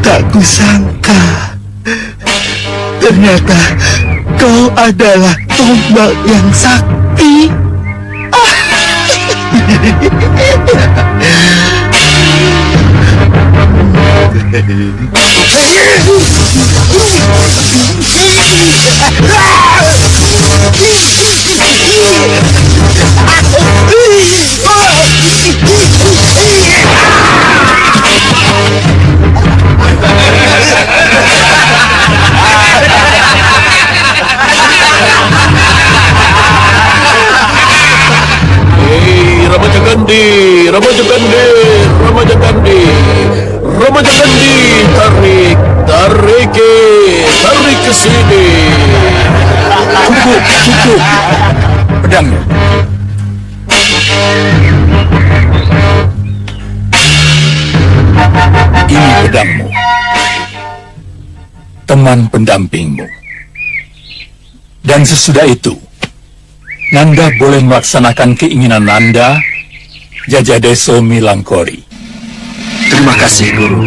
Tak kusangka, ternyata kau adalah tombak yang sakti. Remaja Gandhi, Remaja Gandhi, Remaja Gandhi, Remaja Gandhi, tarik ke sini. Cukup, pedangnya. Ini pedangmu, teman pendampingmu. Dan sesudah itu, Nanda boleh melaksanakan keinginan Nanda, Jajadeso Milangkori. Terima kasih, Guru.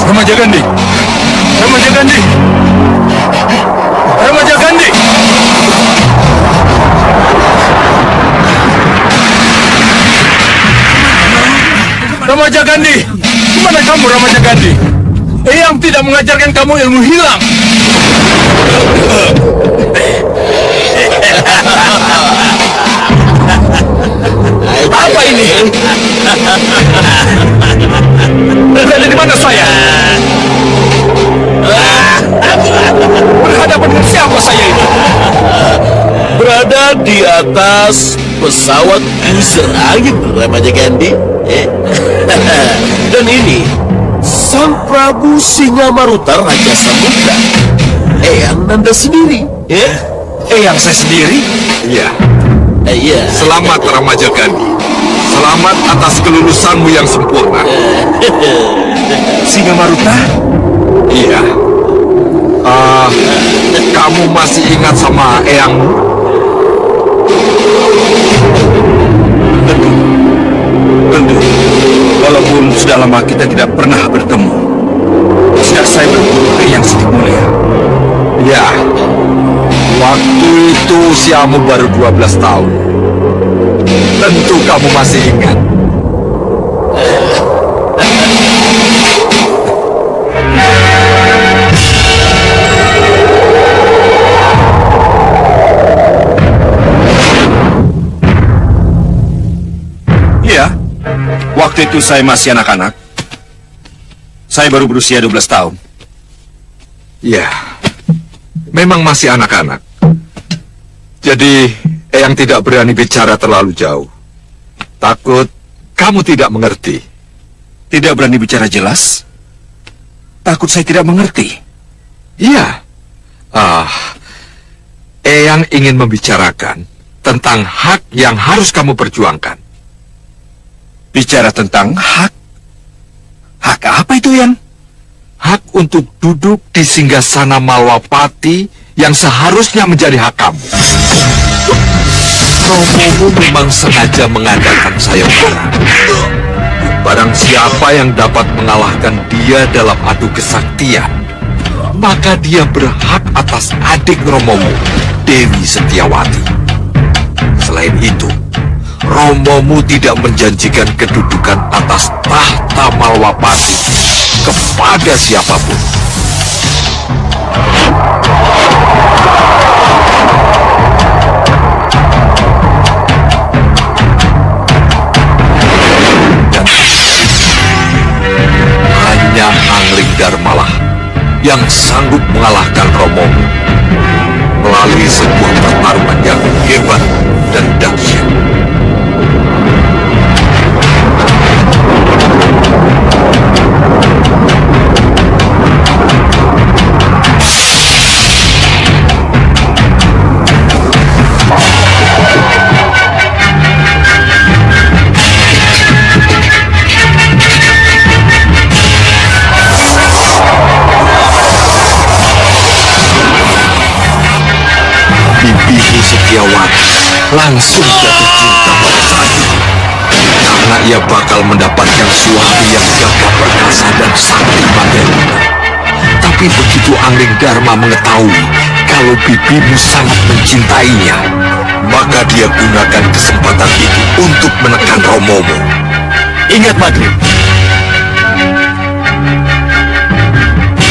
Remaja Gandhi, Remaja Gandhi, Remaja Gandhi. Remaja Gandhi, di mana kamu, Remaja Gandhi? Eyang tidak mengajarkan kamu ilmu hilang. Apa ini? Berada di mana saya? Berhadapan dengan siapa saya ini? Berada di atas pesawat user angin, Remaja Gandhi. Dan ini Sang Prabu Singamaruta Raja Samudra, Eyang Nanda sendiri. Eyang saya sendiri? Iya. Iya. Selamat Remaja Gandhi. Selamat atas kelulusanmu yang sempurna. Singamaruta? Iya. Kamu masih ingat sama eyangmu? Tentu. Walaupun sudah lama kita tidak pernah bertemu. Sejak saya berguru ke Yang Siti Mulia. Ya. Waktu itu usiamu baru 12 tahun. Tentu kamu masih ingat. Iya. Waktu itu saya masih anak-anak. Saya baru berusia 12 tahun. Ya. Memang masih anak-anak. Jadi, eyang tidak berani bicara terlalu jauh. Takut kamu tidak mengerti. Tidak berani bicara jelas? Takut saya tidak mengerti. Iya. Eyang ingin membicarakan tentang hak yang harus kamu perjuangkan. Bicara tentang hak? Hak apa itu, Yan? Hak untuk duduk di singgasana Malwapati yang seharusnya menjadi hak kamu. Romomu memang sengaja mengadakan sayembara. Barang siapa yang dapat mengalahkan dia dalam adu kesaktian, maka dia berhak atas adik Romomu, Dewi Setiawati. Selain itu, Romomu tidak menjanjikan kedudukan atas tahta Malwapati kepada siapapun. Dan hanya Angling Darmalah yang sanggup mengalahkan Romomu melalui sebuah pertarungan yang hebat dan dahsyat. Setyawati langsung jatuh cinta pada saat itu. Karena ia bakal mendapatkan suami yang gagah perkasa dan sakti Mandalika. Tapi begitu Angling Dharma mengetahui kalau bibimu sangat mencintainya, maka dia gunakan kesempatan itu untuk menekan Romomo. Ingat, Madrid.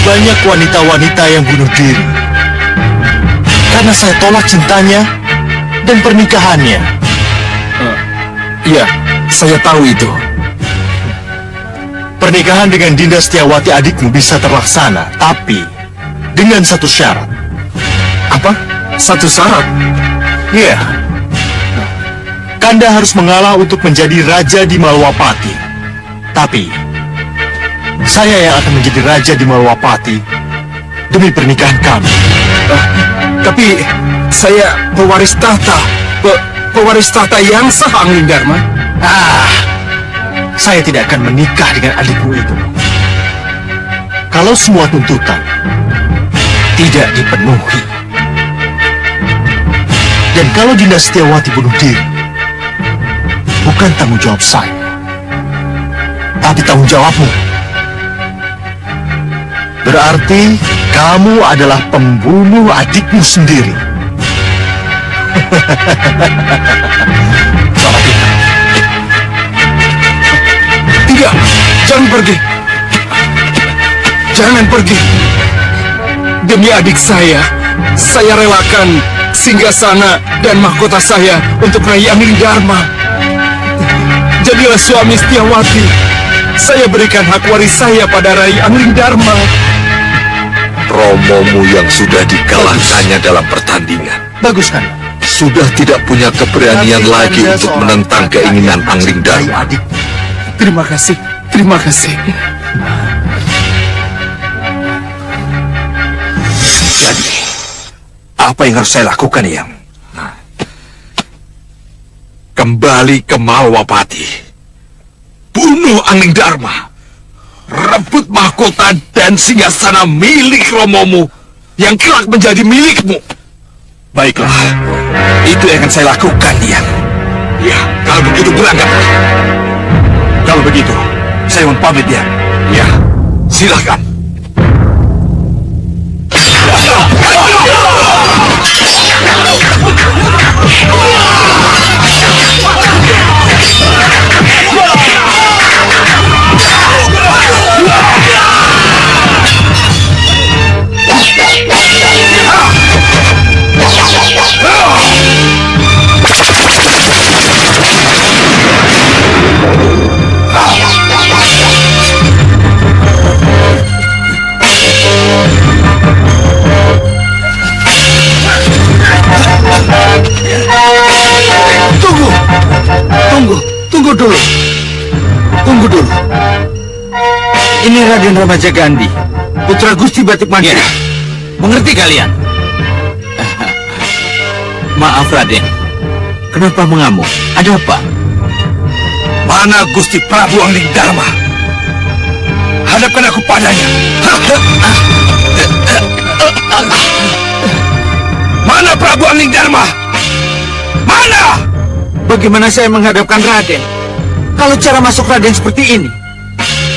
Banyak wanita-wanita yang bunuh diri karena saya tolak cintanya dan pernikahannya. Iya, saya tahu itu. Pernikahan dengan Dinda Setyawati adikmu bisa terlaksana, tapi dengan satu syarat. Apa? Satu syarat? Iya. Kanda harus mengalah untuk menjadi raja di Malwapati. Tapi saya yang akan menjadi raja di Malwapati demi pernikahan kami. Tapi saya pewaris tahta. Pewaris tahta yang sah, Angling Dharma. Saya tidak akan menikah dengan adikmu itu. Kalau semua tuntutan tidak dipenuhi, dan kalau Dinda Setyawati bunuh diri, bukan tanggung jawab saya, tapi tanggung jawabmu. Berarti kamu adalah pembunuh adikmu sendiri. Selamat tinggal. Tidak, jangan pergi. Jangan pergi. Demi adik saya relakan singgasana dan mahkota saya untuk Rai Angling Dharma. Jadilah suami Setyawati. Saya berikan hak waris saya pada Rai Angling Dharma. Romomu yang sudah dikalahkannya dalam pertandingan Bagus kan? sudah tidak punya keberanian lagi untuk menentang keinginan Angling Dharma. Adik. Terima kasih. Terima kasih. Jadi, apa yang harus saya lakukan, Yang? Kembali ke Malwapati. Bunuh Angling Dharma. Rebut mahkota dan singgasana milik Romomu yang kelak menjadi milikmu. Baiklah. Itu yang akan saya lakukan, Yang. Ya, kalau begitu berangkatlah. Kalau begitu, saya mohon pamit ya. Ya, silakan. Tunggu dulu. Tunggu dulu. Ini Raden Ramajagandhi, putra Gusti Batik Mantra. Mengerti kalian? Maaf Raden, kenapa mengamuk? Ada apa? Mana Gusti Prabu Angling Dharma? Hadapkan aku padanya. Mana Prabu Angling Dharma? Mana? Bagaimana saya menghadapkan Raden? Kalau cara masuk Raden seperti ini,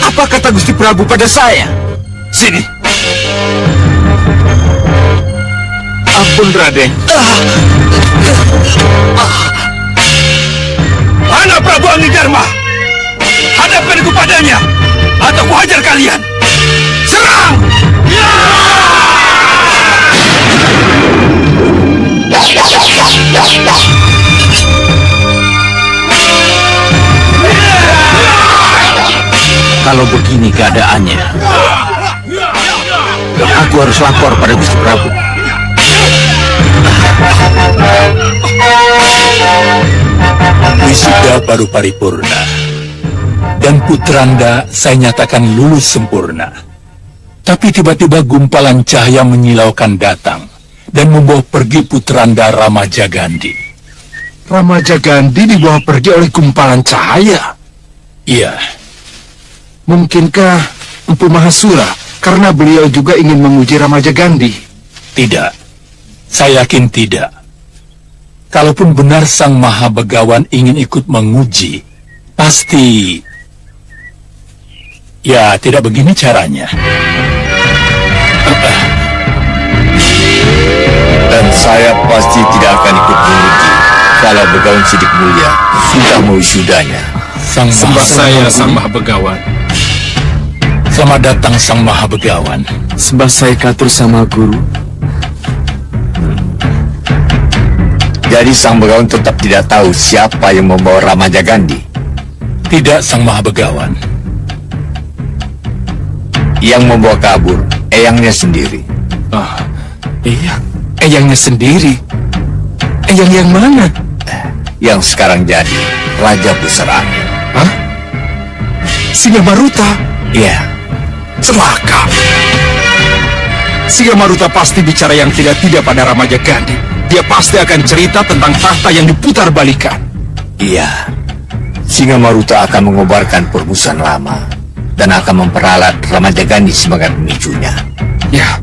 apa kata Gusti Prabu pada saya? Sini. Ampun Raden. Mana Prabu Angling Dharma? Hadapkan aku padanya, atau ku hajar kalian. Serang! Kalau begini keadaannya, aku harus lapor pada Gusti Prabu. Wisuda baru paripurna, dan putranda saya nyatakan lulus sempurna. Tapi tiba-tiba gumpalan cahaya menyilaukan datang dan membawa pergi putranda Ramajagandhi. Ramajagandhi dibawa pergi oleh gumpalan cahaya. Iya, Mungkinkah Empu Mahasura karena beliau juga ingin menguji Ramajagandhi? tidak. Saya yakin tidak. kalaupun benar Sang Maha Begawan ingin ikut menguji, pasti... Ya, tidak begini caranya. Dan saya pasti tidak akan ikut menguji kalau Begawan Sidik Mulia sudah mewusudanya. Sembah saya, Sang Maha Begawan. Selamat datang, Sang Maha Begawan. Sembah saya katur sama guru. Jadi Sang Begawan tetap tidak tahu siapa yang membawa Ramaja Gandhi. Tidak, Sang Maha Begawan. Yang membawa kabur eyangnya sendiri. Iya, eyangnya sendiri. Eyang yang mana? Yang sekarang jadi Raja Pusar Angin. Hah? Singa Maruta? Iya. Celaka. Singa Maruta pasti bicara yang tidak-tidak pada Ramaja Gandhi. Dia pasti akan cerita tentang tahta yang diputar balikan. Iya. Singa Maruta akan mengobarkan permusuhan lama dan akan memperalat Ramaja Gandhi sebagai pemicunya. Ya,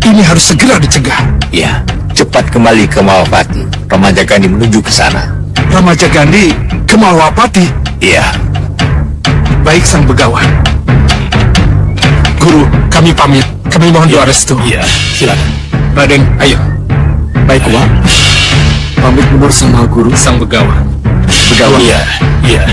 ini harus segera dicegah. Iya. Cepat kembali ke Malawapati. Ramaja Gandhi menuju ke sana. Ramaja Gandhi ke Malawapati. Iya. Baik, Sang Begawan. Guru, kami pamit. Kami mohon doa restu. Iya, silakan. Raden, ayo. Baik, Wak. Pamit mundur sama guru. Sang Begawan. Begawan. Iya, iya.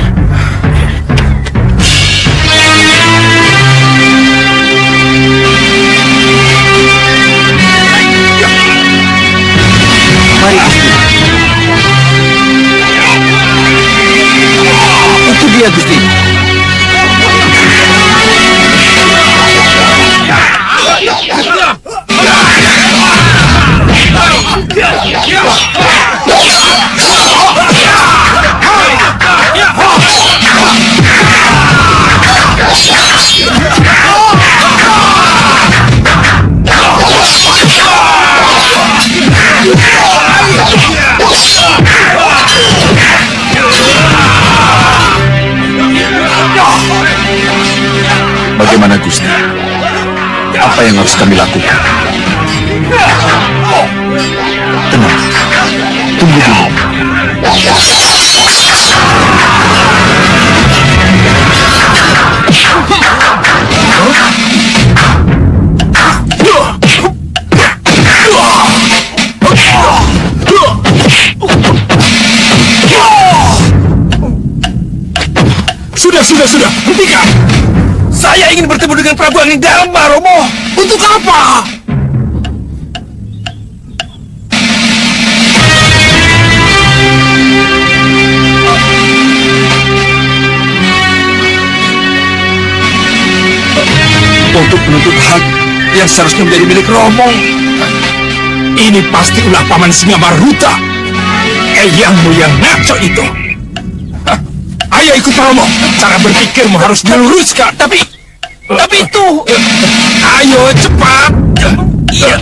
Mari, Gusti. Itu dia, Gusti. Bagaimana Gusti? Apa yang harus kami lakukan? Tenang. Tunggu dulu. Sudah. Hentikan. Saya ingin bertemu dengan Prabu Angin Dharma, Romo. Untuk apa? Untuk menuntut hak yang seharusnya menjadi milik Romo. Ini pasti ulah paman Singa Maruta. Eyangmu yang ngaco itu. Hah? Ayo ikut Romo. Cara berpikirmu harus diluruskan. Tapi itu. Ayo cepat. Iya.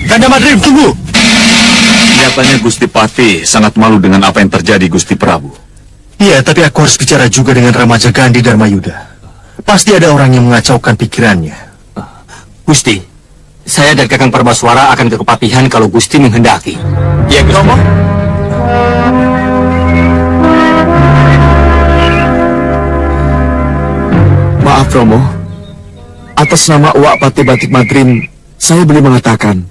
Ganda Madrim, tunggu. Kelihatannya Gusti Pati sangat malu dengan apa yang terjadi, Gusti Prabu. Iya, tapi aku harus bicara juga dengan Ramaja Gandhi Dharma Yuda. Pasti ada orang yang mengacaukan pikirannya. Gusti, saya dan Kakang Parmaswara akan ke Kepatihan kalau Gusti menghendaki. Ya, Romo. Maaf, Romo. Atas nama Uwak Pati Batik Madrim, saya boleh mengatakan,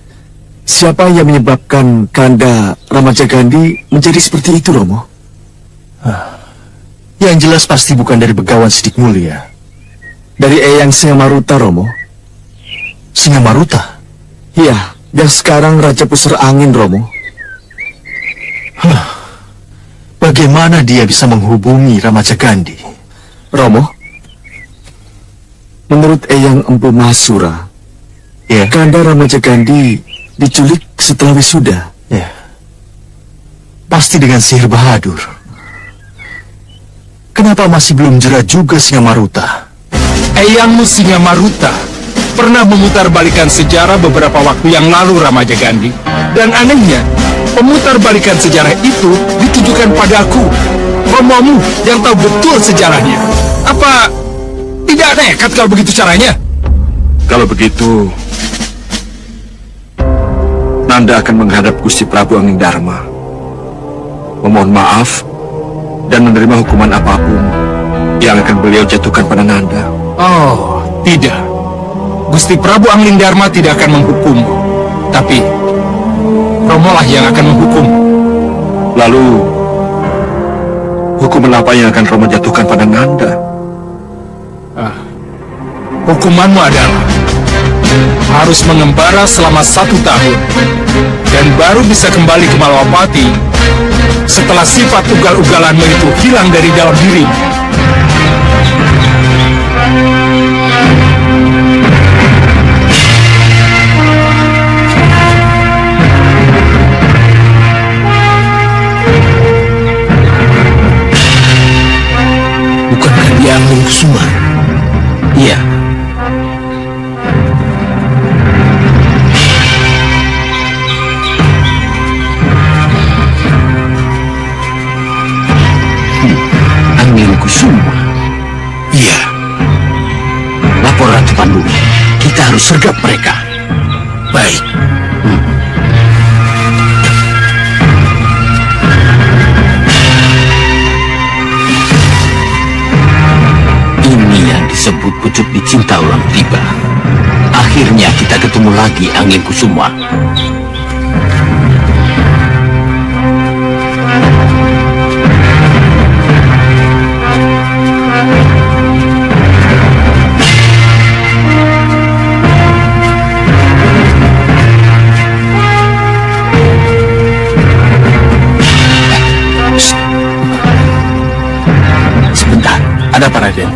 siapa yang menyebabkan Kanda Ramaja Gandhi menjadi seperti itu, Romo? Yang jelas pasti bukan dari Begawan Sidik Mulia. Dari Eyang Singa Maruta, Romo. Singa Maruta? Iya, yang sekarang Raja Pusar Angin, Romo. Bagaimana dia bisa menghubungi Ramaja Gandhi? Romo, menurut Eyang Empu Mahasura, Ya, Kanda Ramaja Gandhi diculik setelah wisuda. ya. Pasti dengan sihir Bahadur. Kenapa masih belum jera juga Singa Maruta? Eyangmu Singa Maruta pernah memutarbalikan sejarah beberapa waktu yang lalu, Ramaja Gandhi. Dan anehnya, pemutarbalikan sejarah itu ditujukan padaku, romomu yang tahu betul sejarahnya. Apa Tidak nekat kalau begitu caranya. Kalau begitu, Nanda akan menghadap Gusti Prabu Anggindharma, memohon maaf dan menerima hukuman apapun yang akan beliau jatuhkan pada Nanda. Oh, tidak. Gusti Prabu Anglingdarma tidak akan menghukummu, tapi Romolah yang akan menghukum. Lalu, hukuman apa yang akan Romo jatuhkan pada Nanda? Hukumanmu adalah harus mengembara selama 1 tahun dan baru bisa kembali ke Malwapati setelah sifat ugal-ugalanmu itu hilang dari dalam dirimu. Bukankah dia Anglingkusuma? Iya. Anglingkusuma? Iya. Lapor Ratu Pandu. Kita harus sergap mereka. Baik. Ini yang disebut pucuk dicinta ulang tiba. Akhirnya kita ketemu lagi, Anglingkusuma. Sebentar, ada apa, Raden?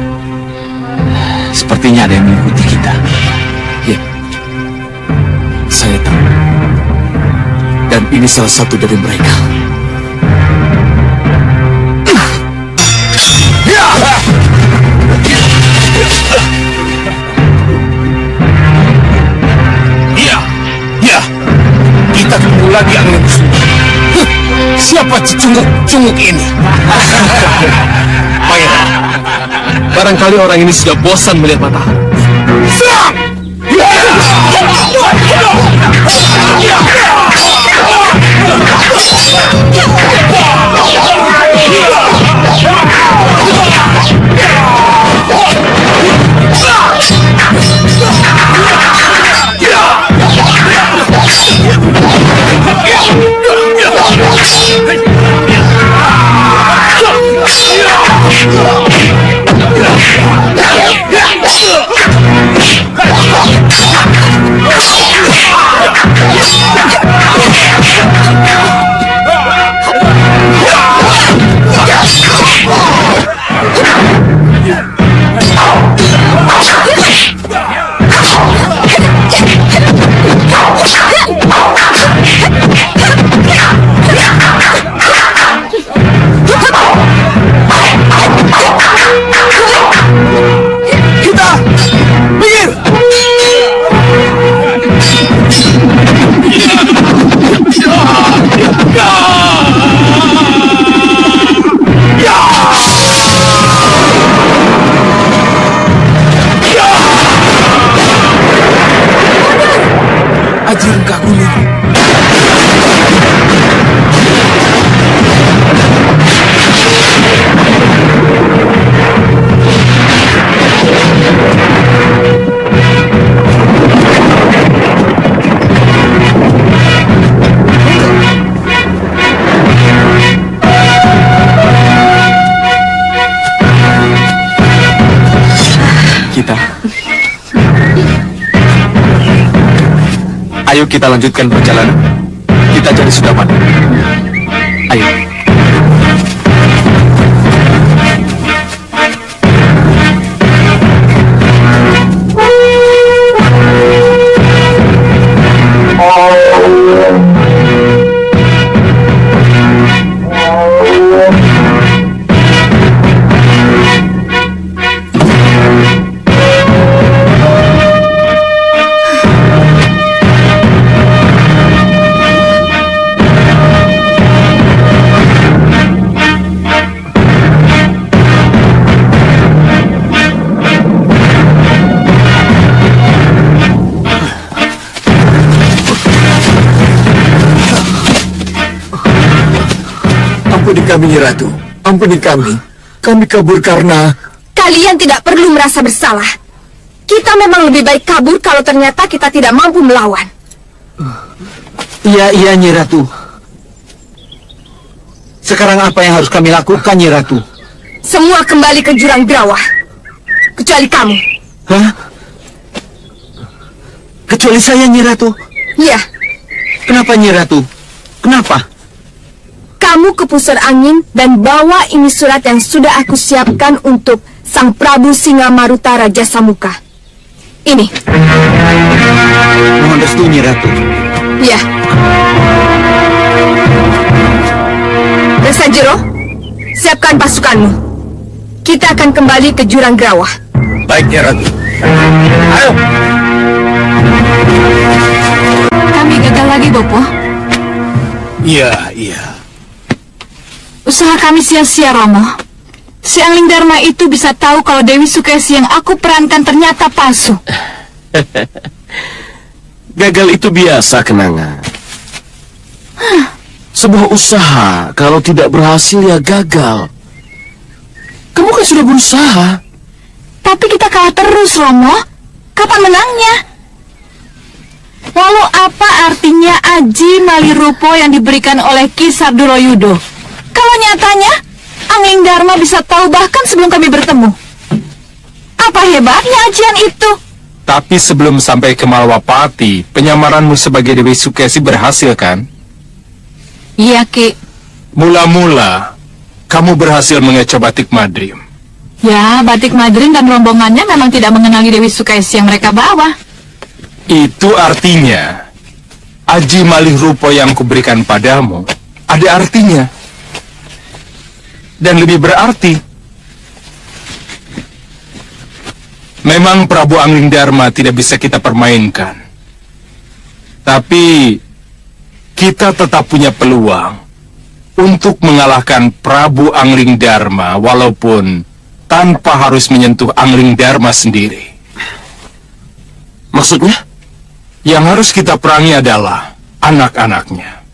Sepertinya ada yang mengikuti kita. Ya, saya tahu. Dan ini salah satu dari mereka. Iya, iya. Kita ketemu lagi Anglingkusuma. Siapa cunguk ini? Pangeran, barangkali orang ini sudah bosan melihat matahari. Serang! Ayo kita lanjutkan perjalanan. Kita cari Sudaman. Ayo. kami, Nyi Ratu. Ampuni kami. Kami kabur karena... Kalian tidak perlu merasa bersalah. Kita memang lebih baik kabur kalau ternyata kita tidak mampu melawan. Iya, Nyi Ratu. Sekarang apa yang harus kami lakukan, Nyi Ratu? Semua kembali ke jurang Grawah. Kecuali kamu. Hah? Kecuali saya, Nyi Ratu? Iya, Kenapa, Nyi Ratu? Kenapa? kamu ke pusar angin dan bawa ini surat yang sudah aku siapkan untuk Sang Prabu Singamaruta Raja Samuka. Ini. Mohon restu, Nyi Ratu. Ya. Resa Jero, siapkan pasukanmu. Kita akan kembali ke jurang Grawah. Baik, Nyi Ratu. Ayo. Kami gagal lagi, Bopo. Iya. Usaha kami sia-sia, Romo. Si Angling Dharma itu bisa tahu kalau Dewi Sukesi yang aku perankan ternyata palsu. Gagal itu biasa, Kenanga. Sebuah usaha, kalau tidak berhasil ya gagal. Kamu kan sudah berusaha. Tapi kita kalah terus, Romo. Kapan menangnya? Lalu apa artinya Aji Malirupo yang diberikan oleh Ki Sarduroyudo? Kalau nyatanya, Angling Dharma bisa tahu bahkan sebelum kami bertemu. Apa hebatnya ajian itu? Tapi sebelum sampai ke Malwapati, penyamaranmu sebagai Dewi Sukesi berhasil, kan? Iya, Ki. Mula-mula, kamu berhasil mengecoh Batik Madrim. Ya, Batik Madrim dan rombongannya memang tidak mengenali Dewi Sukesi yang mereka bawa. Itu artinya, Aji Malirupo yang kuberikan padamu, ada artinya. Dan lebih berarti, memang Prabu Angling Dharma tidak bisa kita permainkan. Tapi, kita tetap punya peluang untuk mengalahkan Prabu Angling Dharma walaupun tanpa harus menyentuh Angling Dharma sendiri. Maksudnya? Yang harus kita perangi adalah anak-anaknya.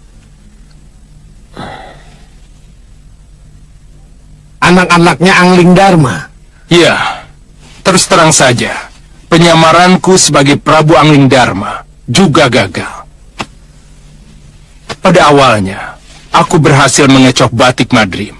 Anak-anaknya Angling Dharma. Ya, terus terang saja, penyamaranku sebagai Prabu Angling Dharma juga gagal. Pada awalnya, aku berhasil mengecoh Batik Madrim.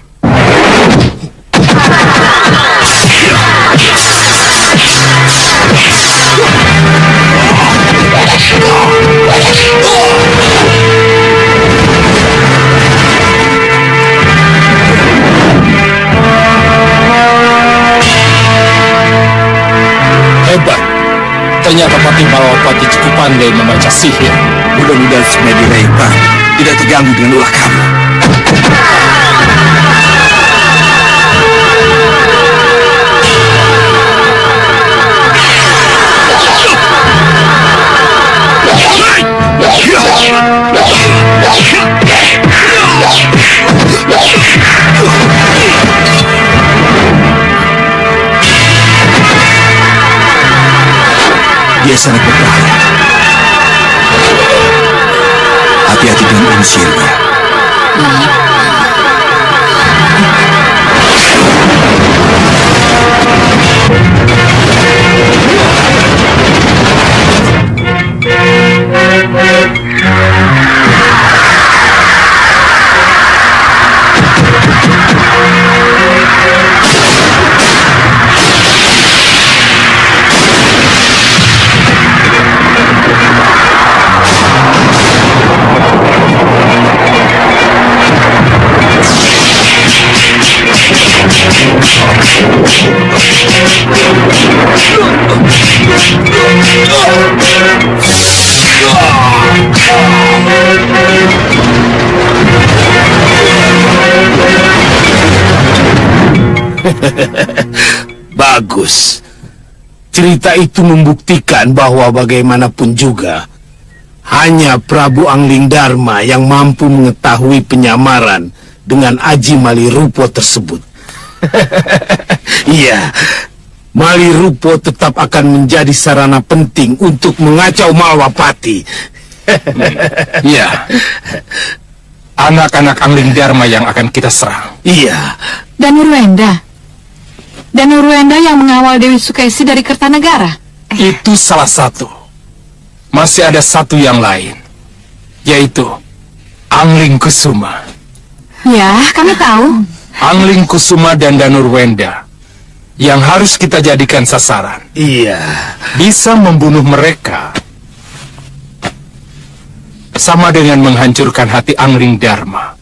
Hebat. Ternyata Patih Malwapati cukup pandai membaca sihir. Mudah-mudahan Semedi Raita tidak terganggu dengan ulah kamu. Dia sangat berbahaya. Hati-hati dengan unsirnya. Bagus. Cerita itu membuktikan bahwa bagaimanapun juga hanya Prabu Angling Dharma yang mampu mengetahui penyamaran dengan Aji Malirupo tersebut. Iya, Malirupo tetap akan menjadi sarana penting untuk mengacau Malwapati. Ya. anak-anak Angling Dharma yang akan kita serang. Iya. Dan Nurwenda yang mengawal Dewi Sukesi dari Kertanegara. Itu salah satu. Masih ada satu yang lain, yaitu Angling Kusuma. Ya, kami tahu. Angling Kusuma dan Danurwenda yang harus kita jadikan sasaran. Iya. Bisa membunuh mereka sama dengan menghancurkan hati Angling Dharma.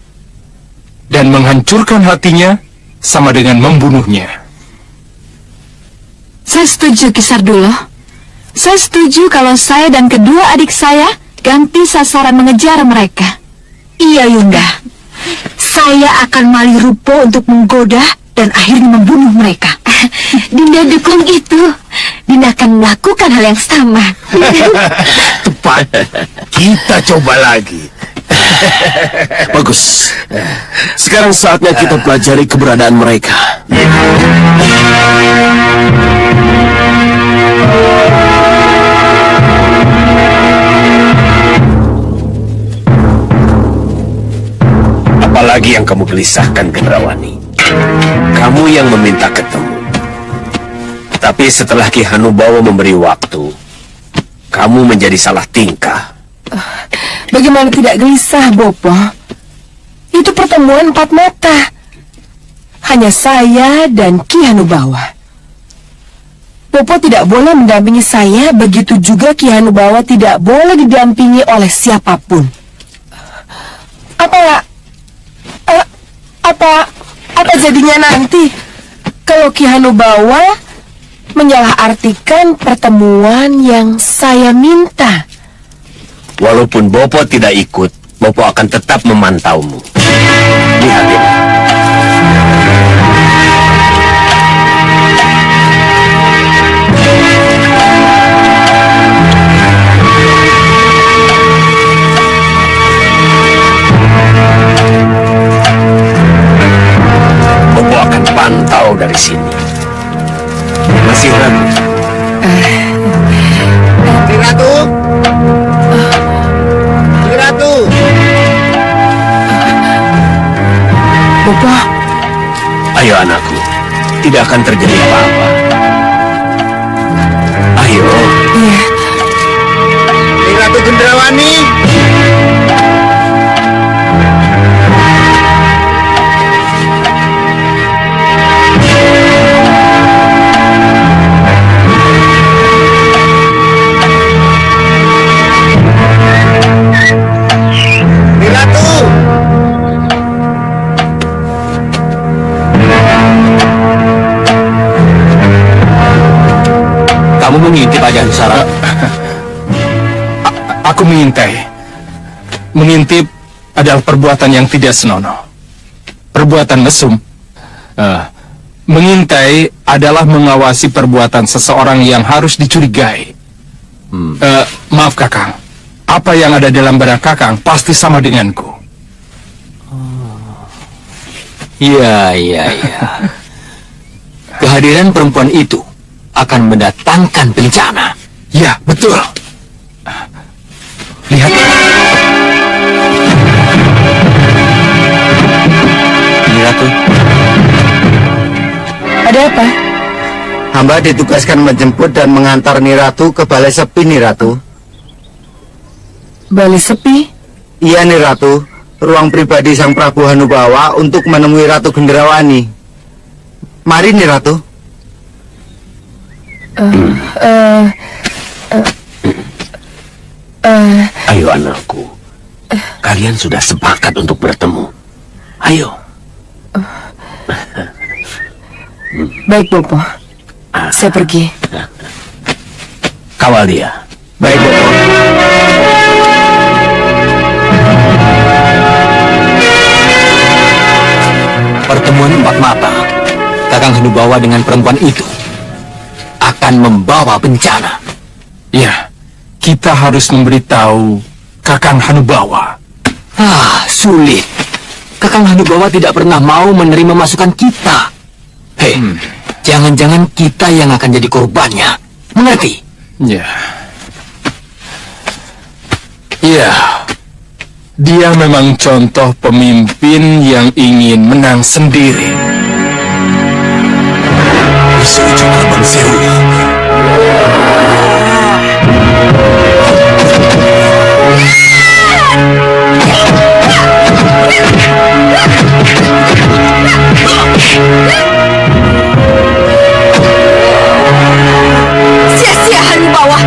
Dan menghancurkan hatinya sama dengan membunuhnya. Saya setuju, Ki Sardulo. Saya setuju kalau saya dan kedua adik saya ganti sasaran mengejar mereka. Iya, Yunda. Saya akan Malirupo untuk menggoda dan akhirnya membunuh mereka. Dinda dukung itu. Dinda akan melakukan hal yang sama. Tepat. Kita coba lagi. Bagus. Sekarang saatnya kita pelajari keberadaan mereka. Apalagi yang kamu gelisahkan, Gendrawani? Kamu yang meminta ketemu. Tapi setelah Ki Hanubawa memberi waktu, kamu menjadi salah tingkah. Bagaimana tidak gelisah, Bopo? Itu pertemuan empat mata. Hanya saya dan Ki Hanubawa. Bopo tidak boleh mendampingi saya, begitu juga Ki Hanubawa tidak boleh didampingi oleh siapapun. Apa jadinya nanti kalau Ki Hanubawa menyalahartikan pertemuan yang saya minta? Walaupun Bopo tidak ikut, Bopo akan tetap memantaumu. Lihat ini. Bopo akan pantau dari sini. Masih ragu? Ratu. Ratu. Bopo. Ayo anakku, tidak akan terjadi apa-apa. Ayo. Iya. Ratu Gendrawani. Kamu mengintip aja, Nusara? Aku mengintai. Mengintip adalah perbuatan yang tidak senonoh. Perbuatan mesum. Mengintai adalah mengawasi perbuatan seseorang yang harus dicurigai. Maaf, Kakang. Apa yang ada dalam benak Kakang pasti sama denganku. Iya. Kehadiran perempuan itu akan mendatangkan bencana. Ya, betul. Lihat. Ini Ratu. Ada apa? Hamba ditugaskan menjemput dan mengantar Niratu ke Balai Sepi, Niratu. Balai Sepi? Iya, Niratu. Ruang pribadi Sang Prabu Hanubawa untuk menemui Ratu Gendrawani. Mari, Niratu. Ayo anakku. Kalian sudah sepakat untuk bertemu. Ayo. Baik, Bopo. Saya pergi. Kawal dia. Baik, Bopo. Pertemuan empat mata Kakang Hanubawa dengan perempuan itu akan membawa bencana. Ya, kita harus memberitahu Kakang Hanubawa. Sulit. Kakang Hanubawa tidak pernah mau menerima masukan kita. Hei, jangan-jangan kita yang akan jadi korbannya. Mengerti? Ya. Iya. Dia memang contoh pemimpin yang ingin menang sendiri. Bisa ucap Bang Sewu. Sia-sia Hanubawa.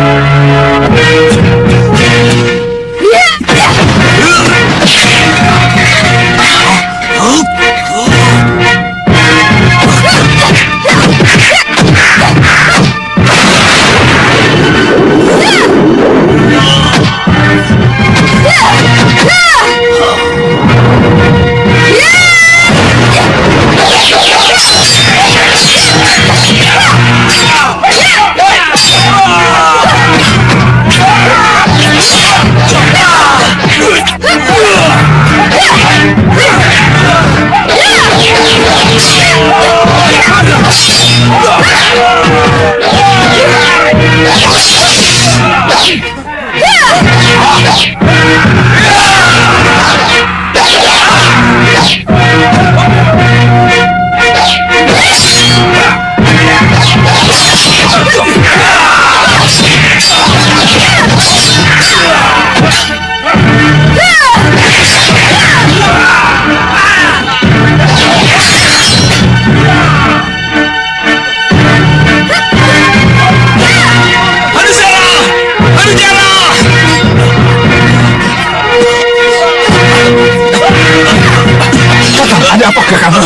Ada apakah kamu?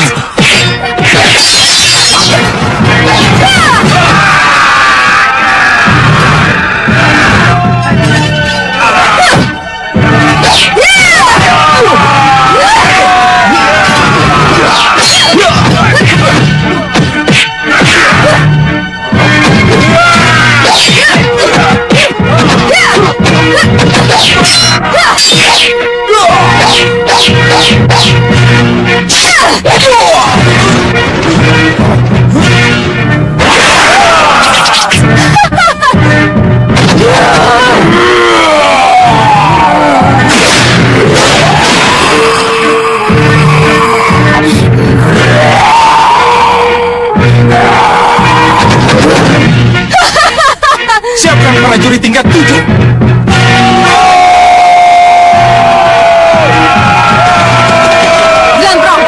Siapkan prajurit tingkat 7. Glambrong,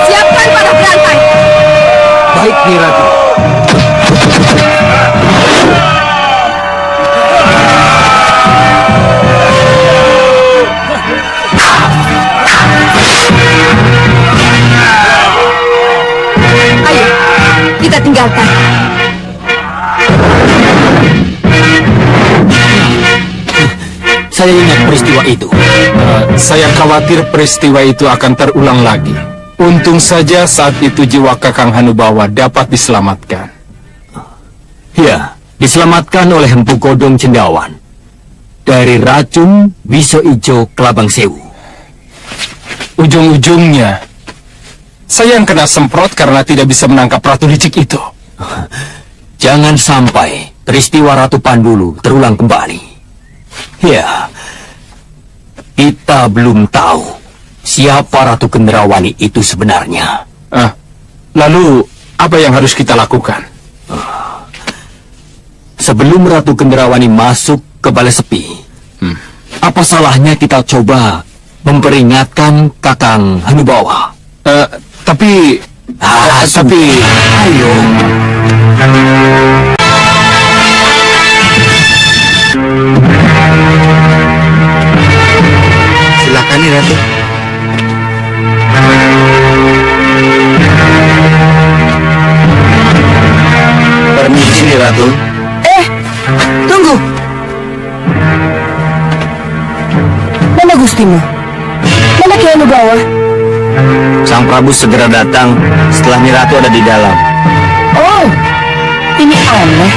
siapkan para berantai. Baik, Nyi Ratu. Ayo, kita tinggalkan. Saya ingat peristiwa itu. Saya khawatir peristiwa itu akan terulang lagi. Untung saja saat itu jiwa Kakang Hanubawa dapat diselamatkan. Ya, diselamatkan oleh Empu Godong Cendawan dari racun Wiso Ijo Kelabang Sewu. Ujung-ujungnya, saya yang kena semprot karena tidak bisa menangkap ratu licik itu. Jangan sampai peristiwa Ratu Pandulu terulang kembali. Ya, kita belum tahu siapa Ratu Gendrawani itu sebenarnya. Lalu, apa yang harus kita lakukan? Sebelum Ratu Gendrawani masuk ke Balai Sepi, apa salahnya kita coba memperingatkan Kakang Hanubawa? Tapi... Ayo. Silakan nih Ratu. Permisi nih Ratu. Tunggu. Mana gustimu? Mana Ki Hanubawa? Sang Prabu segera datang setelah Nyi Ratu ada di dalam. Oh, ini aneh.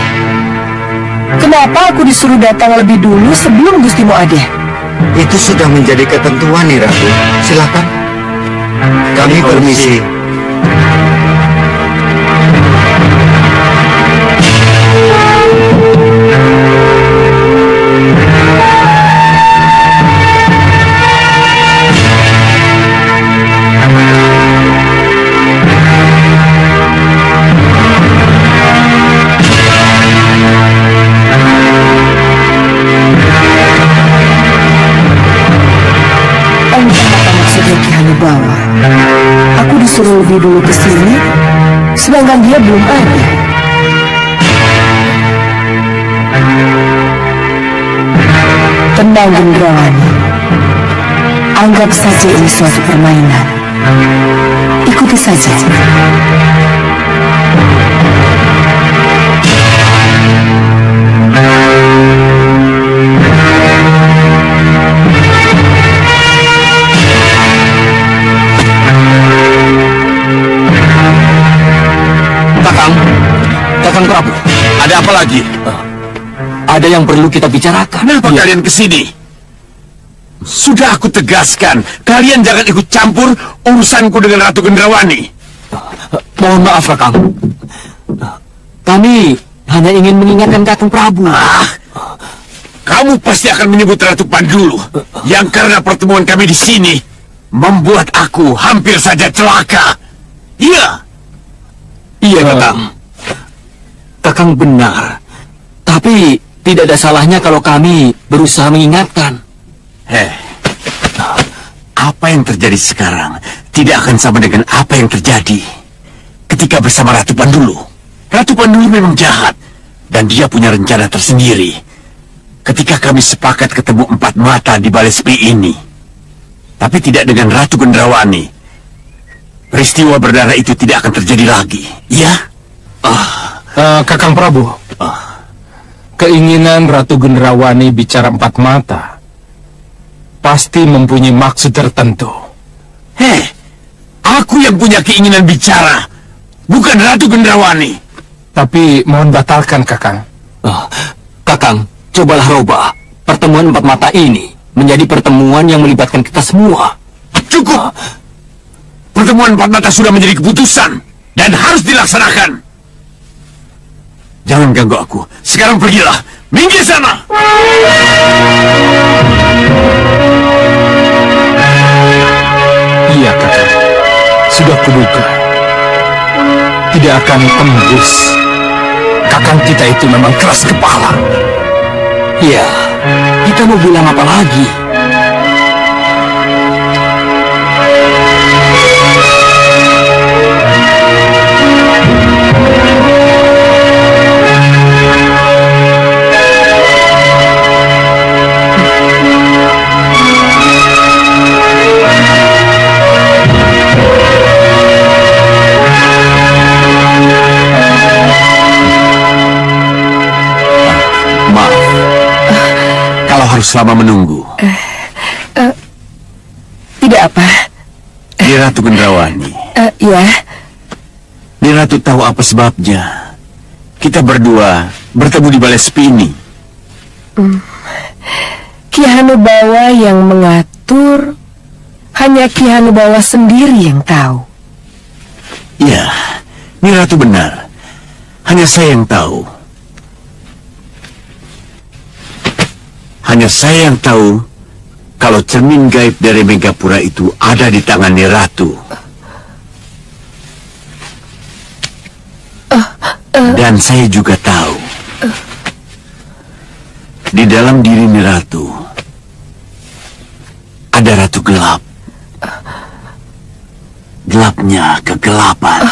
Kenapa aku disuruh datang lebih dulu sebelum gustimu ada? Itu sudah menjadi ketentuan nih Ratu. Silakan. Kami permisi. lebih dulu ke sini, sedangkan dia belum ada. Tenang, Gendrawani. Anggap saja ini suatu permainan. Ikuti saja. Kakang Prabu, Ada apa lagi? ada yang perlu kita bicarakan. Kenapa kalian kesini? Sudah aku tegaskan, kalian jangan ikut campur urusanku dengan Ratu Gendrawani. Mohon maaf, Kakang. Kami hanya ingin mengingatkan Kakang Prabu. Kamu pasti akan menyebut Ratu Pandulu, yang karena pertemuan kami di sini membuat aku hampir saja celaka. Iya. Iya, Kakang. Kakang benar. Tapi tidak ada salahnya kalau kami berusaha mengingatkan. Apa yang terjadi sekarang tidak akan sama dengan apa yang terjadi ketika bersama Ratu Pandulu. Ratu Pandulu memang jahat dan dia punya rencana tersendiri. Ketika kami sepakat ketemu empat mata di Balai Sepi ini, tapi tidak dengan Ratu Gendrawani, peristiwa berdarah itu tidak akan terjadi lagi. Ya? Kakang Prabu, keinginan Ratu Gendrawani bicara empat mata pasti mempunyai maksud tertentu. Aku yang punya keinginan bicara, bukan Ratu Gendrawani. Tapi mohon batalkan, Kakang. Kakang, cobalah rubah pertemuan empat mata ini menjadi pertemuan yang melibatkan kita semua. Cukup! Pertemuan empat mata sudah menjadi keputusan dan harus dilaksanakan. Jangan ganggu aku. Sekarang pergilah. Minggir sana! Iya, Kakang. Sudah kuduga. Tidak akan tembus. Kakang kita itu memang keras kepala. Ya, kita mau bilang apa lagi? Harus lama menunggu. Tidak apa. Ni Ratu Gendrawani. Ya. Ni Ratu tahu apa sebabnya kita berdua bertemu di Balai Sepi ini. Ki Hanubawa yang mengatur, hanya Ki Hanubawa sendiri yang tahu. Ya, Ni Ratu benar. Hanya saya yang tahu. Hanya saya yang tahu kalau cermin gaib dari Megapura itu ada di tangan Ni Ratu. Dan saya juga tahu di dalam diri Ni Ratu ada Ratu Gelap. Gelapnya kegelapan.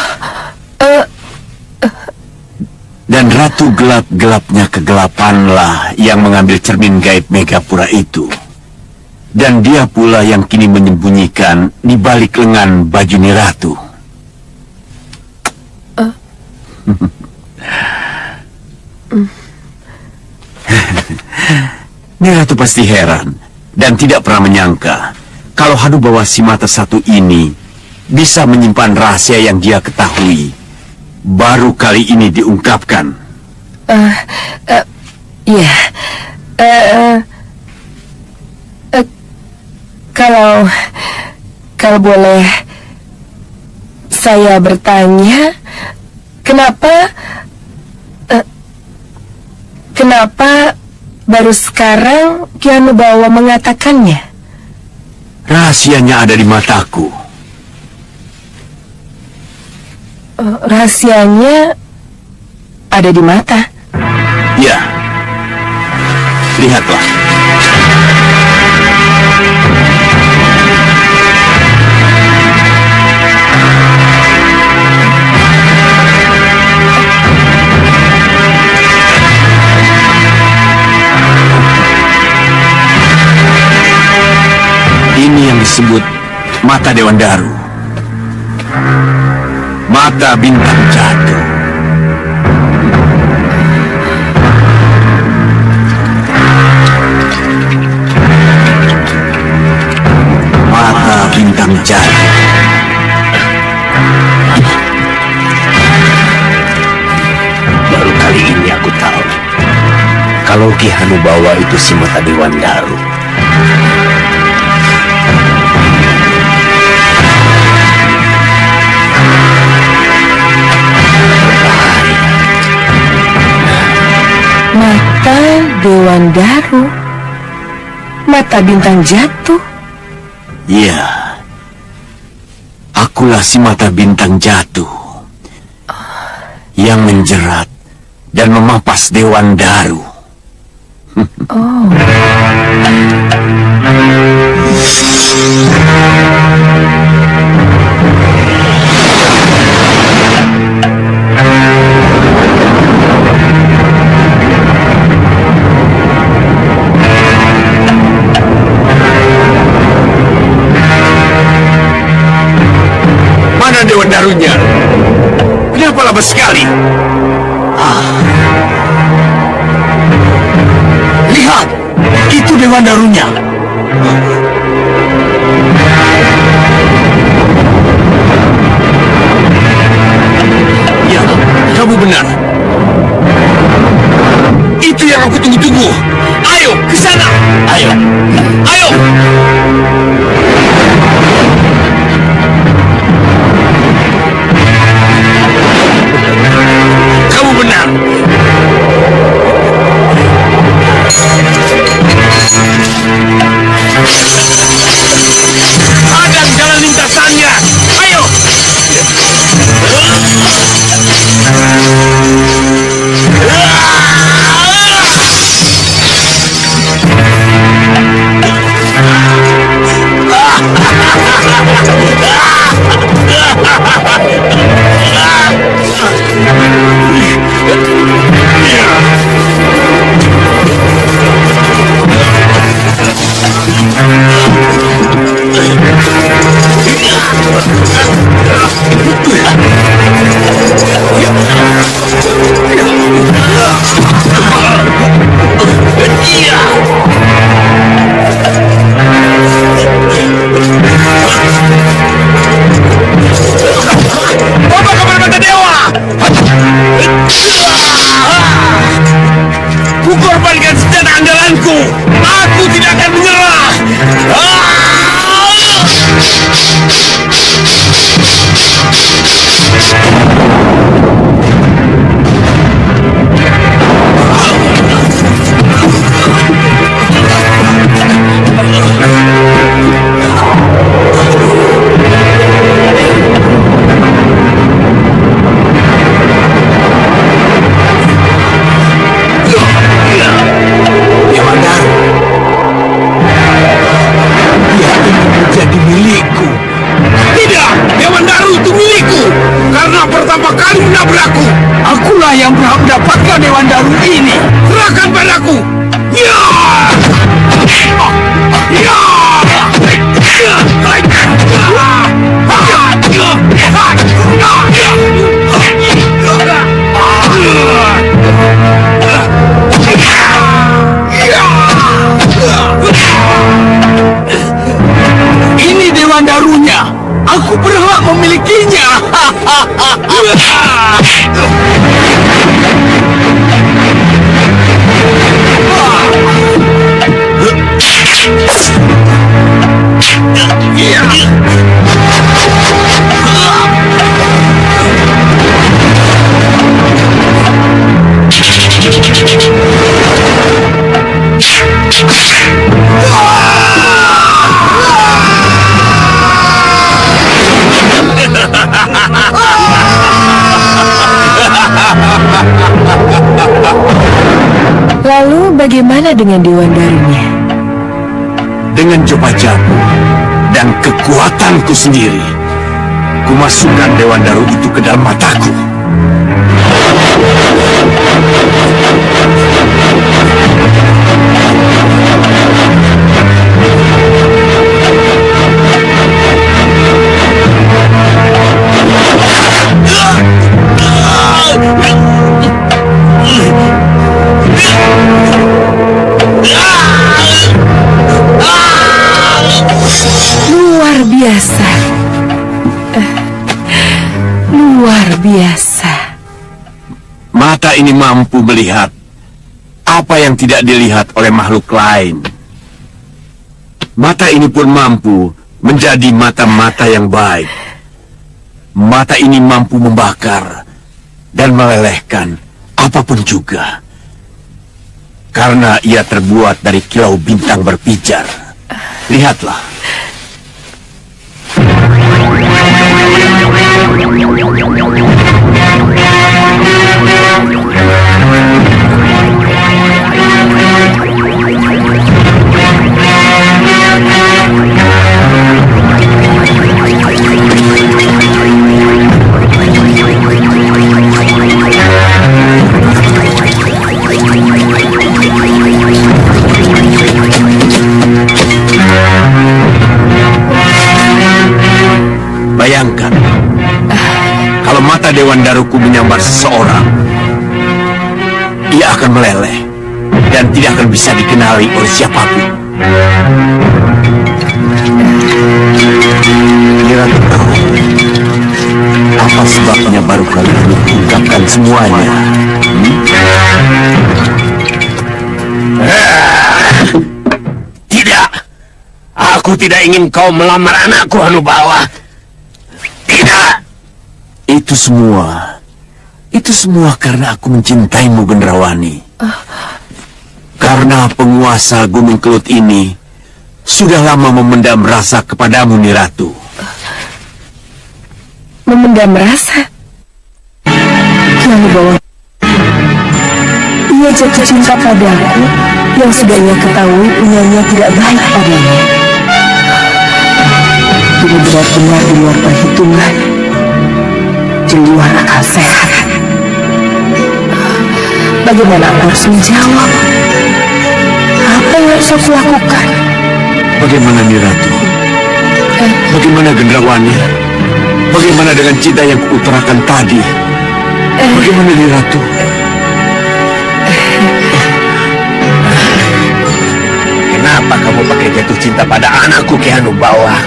Dan Ratu Gelap-gelapnya kegelapanlah yang mengambil cermin gaib Megapura itu. Dan dia pula yang kini menyembunyikan di balik lengan baju Ni Ratu. Ni Ratu pasti heran dan tidak pernah menyangka kalau Hanubawa si mata satu ini bisa menyimpan rahasia yang dia ketahui. Baru kali ini diungkapkan. Ya. Kalau boleh saya bertanya, kenapa baru sekarang Ki Hanubawa mengatakannya? Rahasianya ada di mataku. Rahasianya ada di mata. Ya. Lihatlah. disebut mata Dewan Daru. Mata bintang jatuh. Mata bintang jatuh. Baru kali ini aku tahu kalau Ki Hanubawa itu si mata Dewan Daru. Mata Dewan Daru. Mata bintang jatuh. Iya. Akulah si mata bintang jatuh yang menjerat dan memampas Dewan Daru. Oh. Mana Dewan Darunya? Kenapa lama sekali? Lihat, itu Dewan Darunya. Ya, kamu benar. Itu yang aku tunggu-tunggu. Ayo, ke sana. Ayo. Ayo. Kamu benar. Hadang jalan lintasannya. Ayo. Kukorbankan senjata andalanku. Aku tidak akan menyerah. Dewan Daru. Dia ingin menjadi milikku. Tidak, Dewan Daru itu milikku. Karena pertama kali menabrakku. Akulah yang berhak mendapatkan Dewan Daru ini. Serahkan padaku. Ya! Ya! Ini Dewan Darunya. Aku berhak memilikinya. Lalu bagaimana dengan Dewan Darunya? Dengan coba jago dan kekuatanku sendiri, kumasukkan Dewan Daru itu ke dalam mataku. biasa. Luar biasa. Mata ini mampu melihat apa yang tidak dilihat oleh makhluk lain. Mata ini pun mampu menjadi mata-mata yang baik. Mata ini mampu membakar dan melelehkan apapun juga. Karena ia terbuat dari kilau bintang berpijar. Lihatlah. Bayangkan, kalau mata Dewan Daruku menyambar seseorang, ia akan meleleh dan tidak akan bisa dikenali oleh siapapun. Kira tahu apa sebabnya baru kali ini ungkapkan semuanya? Tidak, aku tidak ingin kau melamar anakku, Hanubawa. Tidak. Itu semua karena aku mencintaimu, Gendrawani. Karena penguasa Gunung Kelut ini sudah lama memendam rasa kepadamu, Niratu. Memendam rasa? Hanubawa, ia jatuh cinta padaku yang sudah ia ketahui punyanya tidak baik padanya. Ini benar-benar di luar perhitungan, di luar akal sehat. Bagaimana aku harus menjawab? Apa yang harus aku lakukan? Bagaimana, Niratu? Bagaimana, Gendrawani? Bagaimana dengan cinta yang kuutarakan tadi? Bagaimana, Niratu? Kenapa kamu pakai jatuh cinta pada anakku, Ki Hanubawa?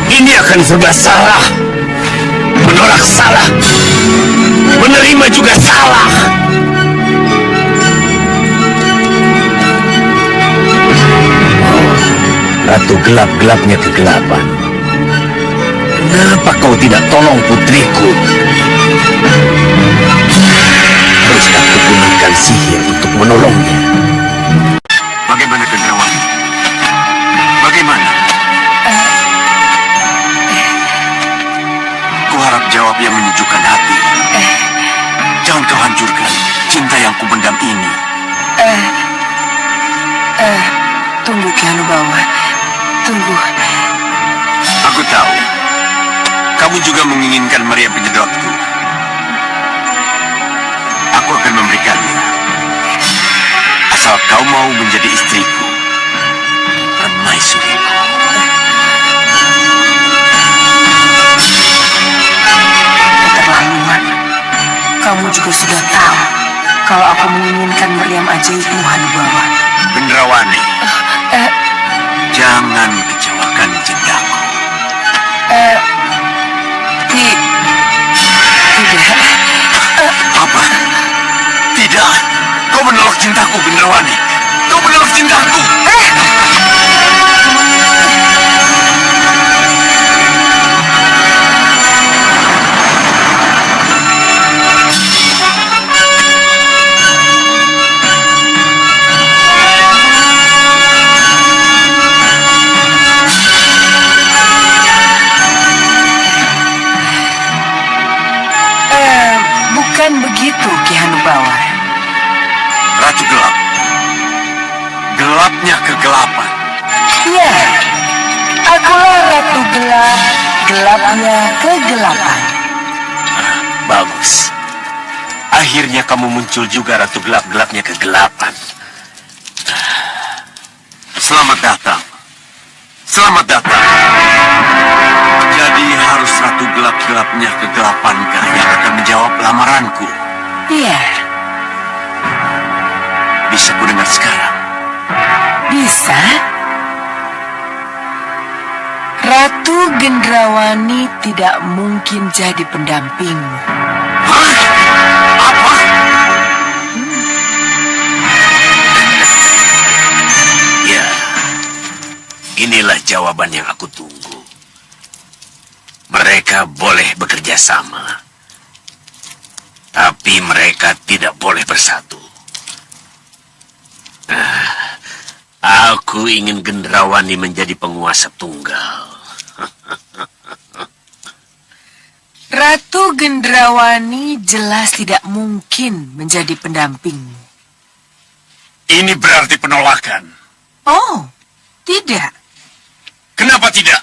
Ini akan serba salah. Menolak salah. Menerima juga salah. Ratu gelap-gelapnya kegelapan. Kenapa kau tidak tolong putriku? Haruskah aku gunakan sihir untuk menolongnya? Bagaimana, Gendrawani? Bagaimana? Kuharap jawab yang menyejukkan hati. Jangan kau hancurkan cinta yang kupendam ini. Tunggu, Ki Hanubawa. Tunggu. Aku tahu. Kamu juga menginginkan meriam penyedotku. Aku akan memberikannya. Asal kau mau menjadi istriku. Permaisuriku. Keterlaluan. Kamu juga sudah tahu kalau aku menginginkan meriam ajaibmu, Hanubawa. Gendrawani. Jangan kecewakan cintaku. Tidak. Apa? Tidak. Kau menolak cintaku, Gendrawani. Kau menolak cintaku. Bukan begitu, Ki Hanubawa. Ratu gelap. Gelapnya kegelapan. Ya, akulah Ratu Gelap, gelapnya kegelapan. Bagus. Akhirnya kamu muncul juga, Ratu Gelap-gelapnya kegelapan. Selamat datang. Selamat datang. Jadi harus Ratu Gelap-gelapnya kegelapankah yang akan menjawab lamaranku? Iya. Bisa ku dengar sekarang? Bisa. Ratu Ratu Gendrawani tidak mungkin jadi pendampingmu. Apa? Ya, inilah jawaban yang aku tunggu. Mereka boleh bekerja sama, tapi mereka tidak boleh bersatu. Aku ingin Gendrawani menjadi penguasa tunggal. Ratu Gendrawani jelas tidak mungkin menjadi pendampingmu. Ini berarti penolakan. Oh, tidak. Kenapa tidak?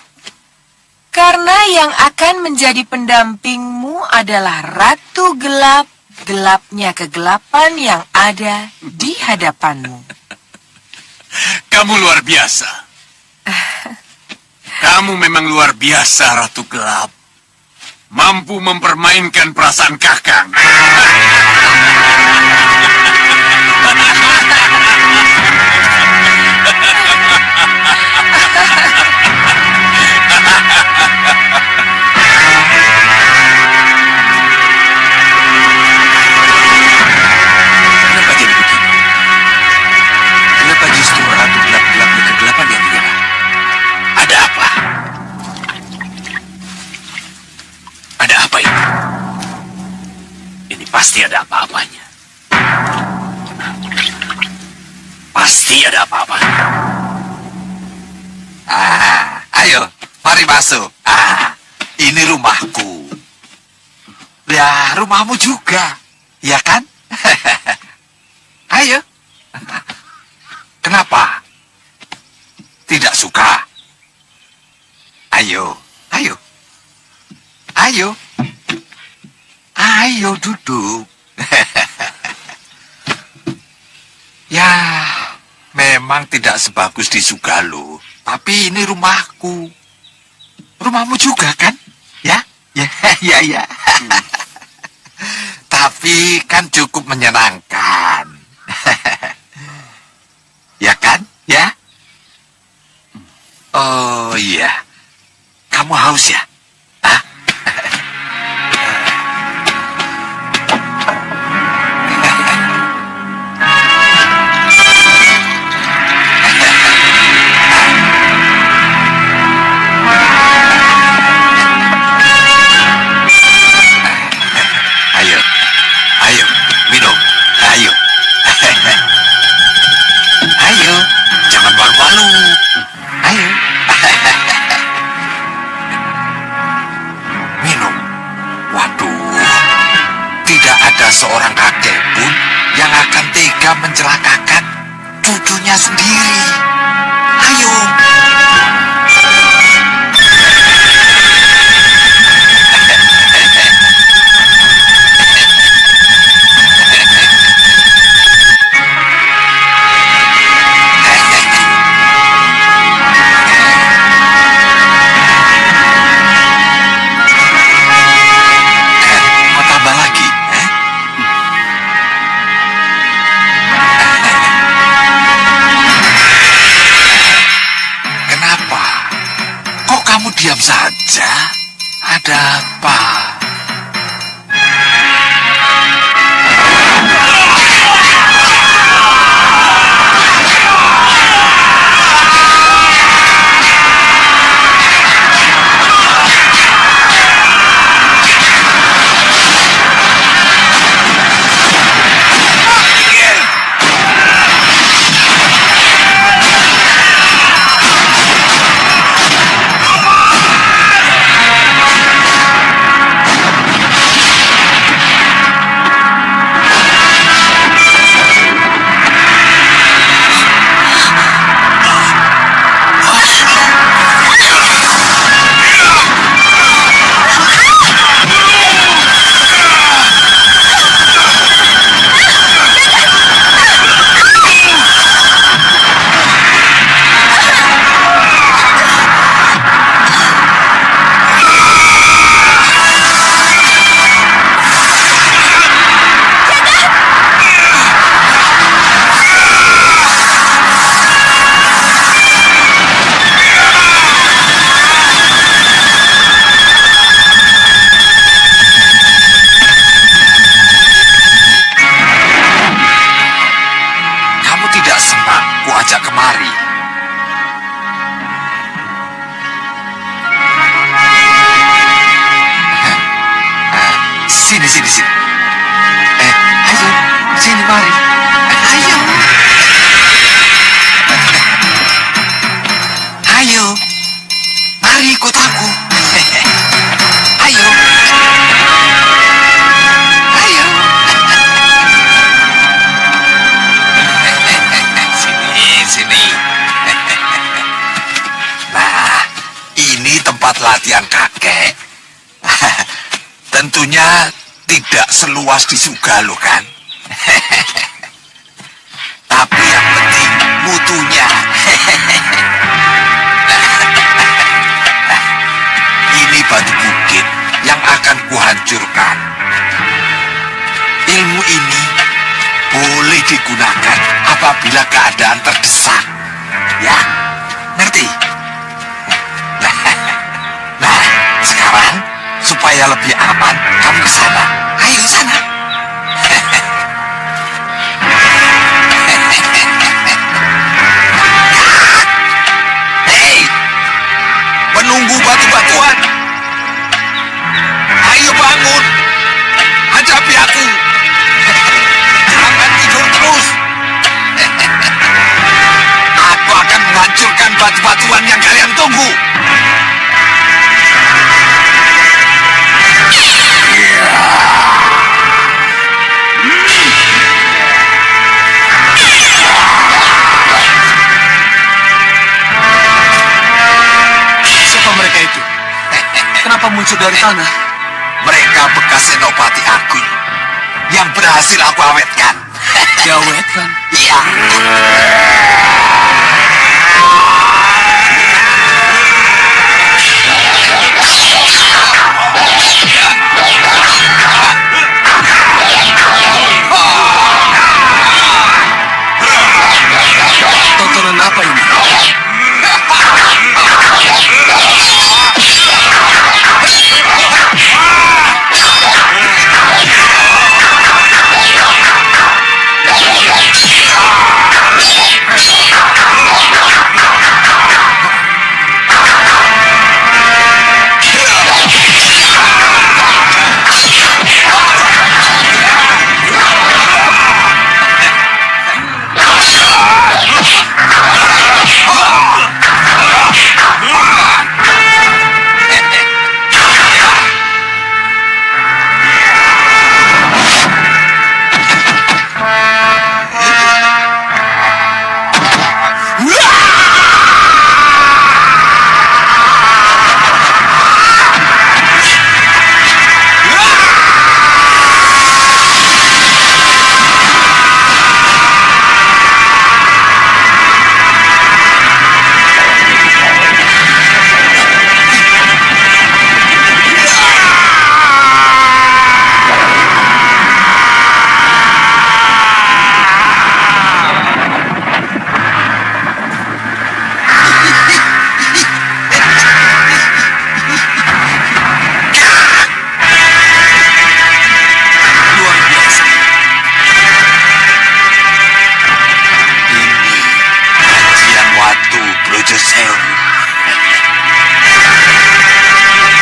Karena yang akan menjadi pendampingmu adalah Ratu Gelap, gelapnya kegelapan yang ada di hadapanmu. Kamu luar biasa. Kamu memang luar biasa, Ratu Gelap. Mampu mempermainkan perasaan Kakang. Kenapa jadi begini? Kenapa justru Ratu Gelap-gelapnya kegelapan yang menyerang? Ada apa? Ada apa ini? Ini pasti ada apa-apanya. Pasti ada apa-apanya. Ayo, mari masuk. Ini rumahku. Ya, rumahmu juga. Ya kan? Ayo. Kenapa? Tidak suka? Ayo, ayo. Ayo. Ayo duduk. Ya, memang tidak sebagus di Sugalo, tapi ini rumahku. Rumahmu juga kan? Ya? Ya, ya, ya. Tapi kan cukup menyenangkan. Ya kan? Ya? Oh iya. Kamu haus ya? Hah? Ayo. Ayo, minum. Ayo. Ayo, jangan malu-malu. Ayo. Minum. Waduh, tidak ada seorang kakek pun yang akan tega mencelakakan cucunya sendiri. Ayo. Mau tambah lagi? Kenapa? Kok kamu diam saja? Ada apa? perhatian kakek. Tentunya tidak seluas di Sugalo kan? Tapi yang penting mutunya. Ini batu bukit yang akan kuhancurkan. Ilmu ini boleh digunakan apabila keadaan terdesak. Ya, ngerti? Nah, sekarang supaya lebih aman, kamu ke sana. Ayo ke sana. Hei, penunggu batu-batuan. Ayo bangun. Hadapi aku. Jangan tidur terus. Aku akan menghancurkan batu-batuan yang kalian tunggu. Siapa mereka itu? Kenapa muncul dari tanah? Mereka bekas senopati aku yang berhasil aku awetkan. Diawetkan? Iya. Tontonan apa ini?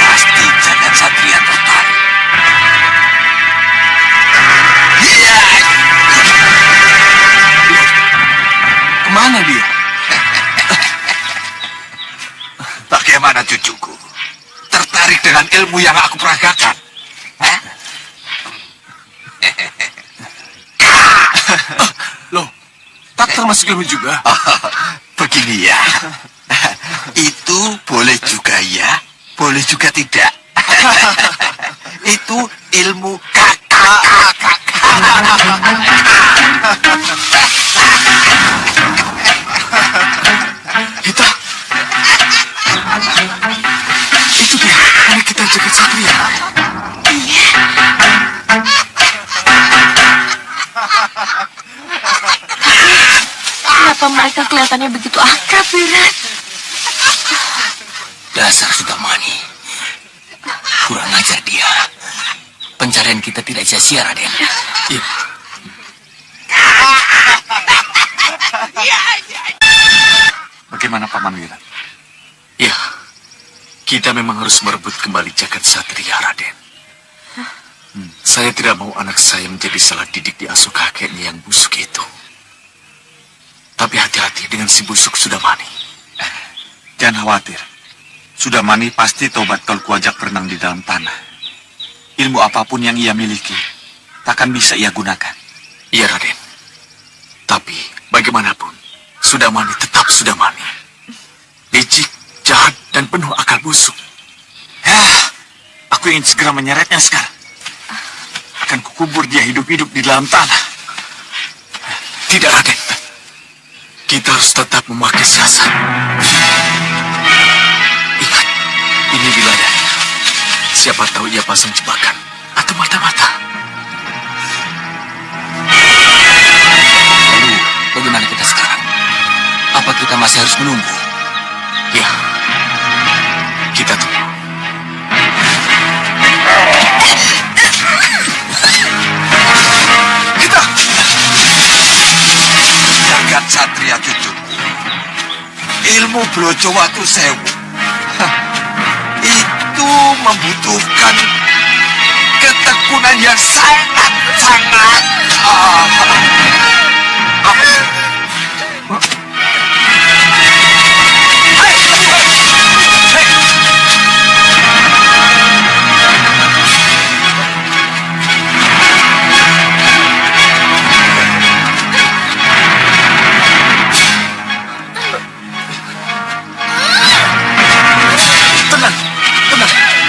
Pasti jangan satria tertarik. Kemana dia? Bagaimana cucuku? Tertarik dengan ilmu yang aku peragakan? Hah? Loh, tak termasuk ilmu juga? Begini ya. Itu boleh juga ya, boleh juga tidak. Itu ilmu kakak. Kita? Itu dia, anak kita jagat satria. Kenapa mereka kelihatannya begitu akrab, Wirat? Dasar Sudamani. Kurang ajar dia. Pencarian kita tidak sia-sia, Raden. Iya. Bagaimana Paman Wirat? Ya, kita memang harus merebut kembali jagat satria, Raden. Saya tidak mau anak saya menjadi salah didik di asuh kakeknya yang busuk itu. Tapi hati-hati dengan si busuk Sudamani. Jangan khawatir. Sudamani pasti tobat kalau kuajak berenang di dalam tanah. Ilmu apapun yang ia miliki, takkan bisa ia gunakan. Iya, Raden. Tapi bagaimanapun, Sudamani tetap Sudamani. Licik, jahat, dan penuh akal busuk. Aku ingin segera menyeretnya sekarang. Akan kukubur dia hidup-hidup di dalam tanah. Tidak, Raden. Kita harus tetap memakai siasat. Ingat, ini wilayahnya. Siapa tahu ia pasang jebakan atau mata-mata. Lalu, bagaimana kita sekarang? Apa kita masih harus menunggu? Ya, kita tunggu. Kita! Jagat Satria cucuku, ilmu Brojowatu Sewu itu membutuhkan ketekunan yang sangat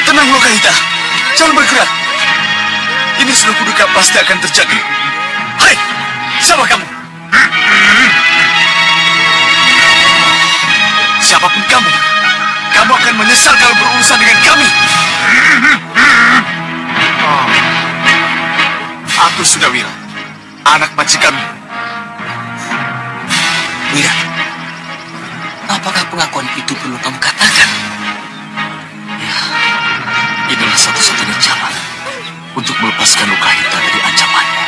Tenang, Lokahita. Jangan bergerak. Ini sudah kuduga pasti akan terjadi. Hai, siapa kamu? Siapapun kamu, kamu akan menyesal kalau berurusan dengan kami. Aku sudah Wira, anak majikanmu. Wira, apakah pengakuan itu perlu kamu katakan? Inilah satu-satunya cara untuk melepaskan Lokahita dari ancamannya.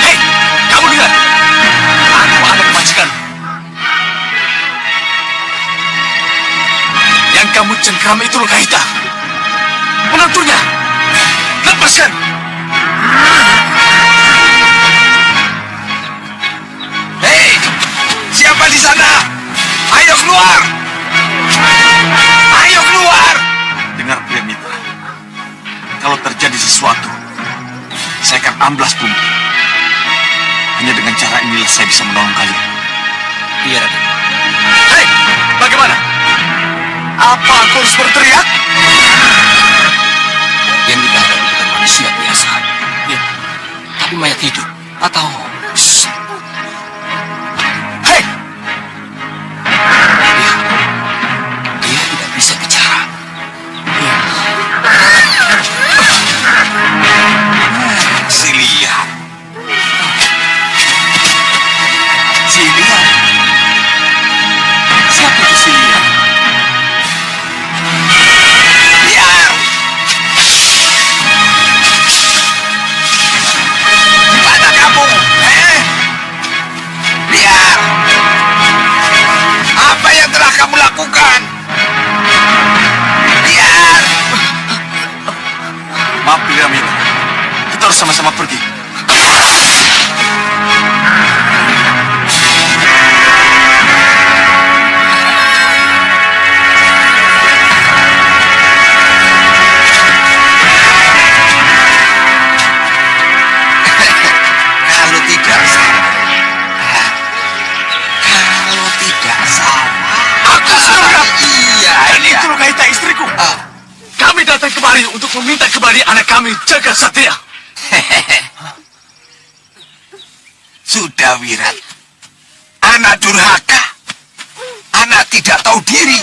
Hei, kamu dengar? Aku anak majikan. Yang kamu cengkram itu Lokahita. Menantunya. Lepaskan. Hei, siapa di sana? Ayo keluar! Ayo keluar! Dengar Priya Mitra. Kalau terjadi sesuatu, saya akan amblas bumi. Hanya dengan cara inilah saya bisa menolong kalian. Iya, Raden. Hei, bagaimana? Apa aku harus berteriak? Yang kita hadapi bukan manusia biasa. Ya. Tapi mayat hidup. Atau... Shh. Hei! Dia tidak bisa bicara. Silia. Silia? Siapa itu Silia? Biar. Di mana kamu? Biar. Apa yang telah kamu lakukan? Biar. Maaf, Priya Mitra. Kita harus sama-sama pergi. Kalau tidak salah. Kalau tidak salah. Aku sudah bilang. Iya, Dan iya. itu Lokahita istriku. Ah. Kami datang kemari untuk meminta kembali anak kami, Jagat Satria. Sudah, Wirat. Anak durhaka. Anak tidak tahu diri.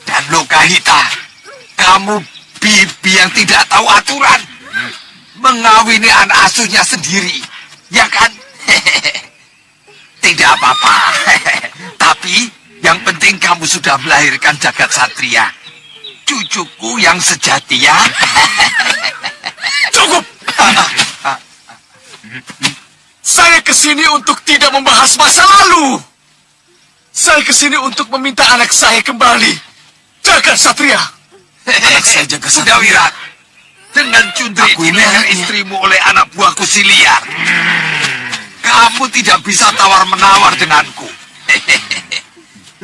Dan Lokahita, kamu bibi yang tidak tahu aturan. Mengawini anak asuhnya sendiri. Ya kan? Tidak apa-apa. Tapi yang penting kamu sudah melahirkan Jagat Satria. Cucuku yang sejati ya. Cukup! Saya kesini untuk tidak membahas masa lalu. Saya kesini untuk meminta anak saya kembali. Jagat Satria. Anak saya Jagat Sudah, Satria. Wirat. Dengan cundri Aku ini leher anaknya. istrimu oleh anak buahku si liar. Kamu tidak bisa tawar-menawar denganku.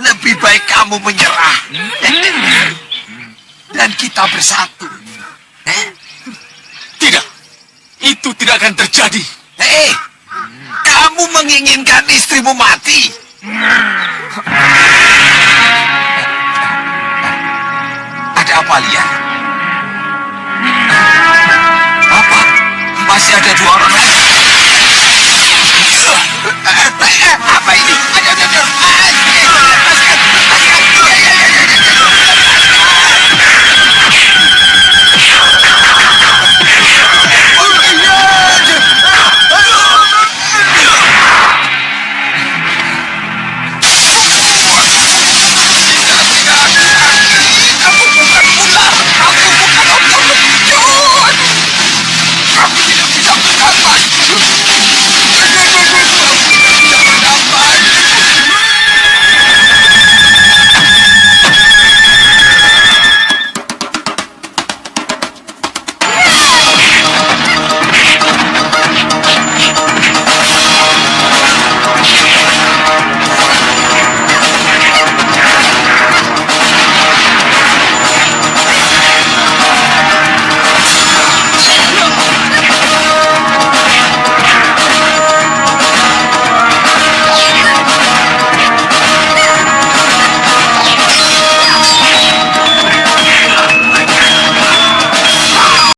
Lebih baik kamu menyerah. Dan kita bersatu. Tidak. Itu tidak akan terjadi. Hei, kamu menginginkan istrimu mati. Amalia. Apa? Masih ada 2 orang